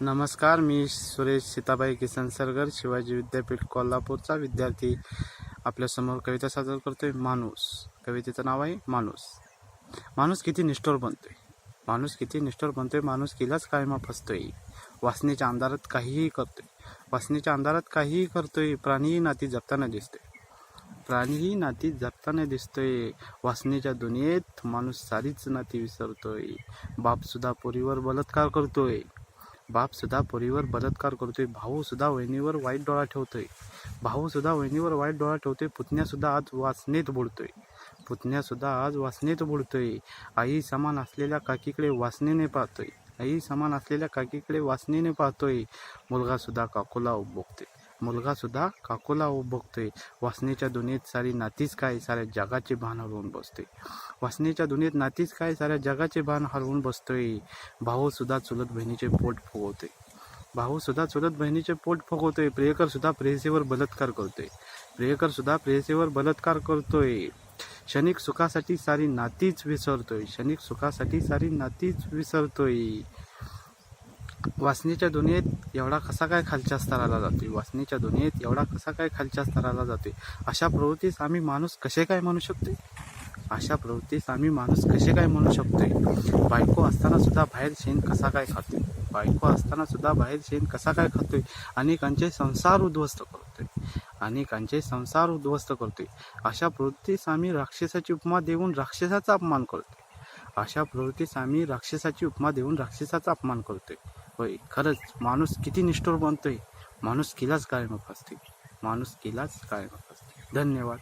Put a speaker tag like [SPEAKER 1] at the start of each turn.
[SPEAKER 1] नमस्कार, मी सुरेश सीताबाई किसन सरगर, शिवाजी विद्यापीठ कोल्हापूरचा विद्यार्थी आपल्यासमोर कविता सादर करतोय. माणूस. कवितेचं नाव आहे माणूस. माणूस किती निष्ठुर बनतोय, माणूस किती निष्ठुर बनतोय, माणूस किलाच कायमा फसतोय. वासनेच्या अंधारात काहीही करतोय, वासनेच्या अंधारात काहीही करतोय. प्राणीही नाती जपताना दिसतोय, प्राणीही नाती जपताना दिसतोय. वासनेच्या दुनियेत माणूस सारीच नाती विसरतोय. बापसुद्धा पोरीवर बलात्कार करतोय, बापसुद्धा पोरीवर बलात्कार करतोय. भाऊसुद्धा वहिनीवर वाईट डोळा ठेवतोय, भाऊसुद्धा वहिनीवर वाईट डोळा ठेवतोय. पुतण्यासुद्धा आज वासनेत बुडतोय, पुतण्यासुद्धा आज वासनेत बुडतोय. आई समान असलेल्या काकीकडे वासनेने पाहतोय, आई समान असलेल्या काकीकडे वासनेने पाहतोय. मुलगासुद्धा काकूला उपभोगतोय, मुलगासुद्धा काकूला उपभोगतोय. वासनेच्या दुनियेत सारी नातीच काय, साऱ्या जगाचे भान हरवून बसतोय. वासनेच्या दुनियेत नातीच काय, साऱ्या जगाचे भान हरवून बसतोय. भाऊसुद्धा चुलत बहिणीचे पोट फुगवतोय, भाऊसुद्धा चुलत बहिणीचे पोट फुगवतोय. प्रियकरसुद्धा प्रेयसीवर बलात्कार करतोय, प्रियकरसुद्धा प्रेयसीवर बलात्कार करतोय. क्षणिक सुखासाठी सारी नातीच विसरतोय, क्षणिक सुखासाठी सारी नातीच विसरतोय. वासनेच्या दुनियेत एवढा कसा काय खालच्या स्तराला जातोय, वासनेच्या दुनियेत एवढा कसा काय खालच्या स्तराला जातोय. अशा प्रवृत्तीस आम्ही माणूस कसे काय म्हणू शकतोय, अशा प्रवृत्तीस आम्ही माणूस कसे काय म्हणू शकतोय. बायको असताना सुद्धा बाहेर शेण कसा काय खातोय, बायको असताना सुद्धा बाहेर शेण कसा काय खातोय. अनेकांचे संसार उद्ध्वस्त करतोय, अनेकांचे संसार उद्ध्वस्त करतोय. अशा प्रवृत्तीस आम्ही राक्षसाची उपमा देऊन राक्षसाचा अपमान करतोय, अशा प्रवृत्तीस आम्ही राक्षसाची उपमा देऊन राक्षसाचा अपमान करतोय. होय, खरंच माणूस किती निष्ठुर बनतोय, माणूस किलाच कायम फसतोय, माणूस किलाच कायम फसतोय. धन्यवाद.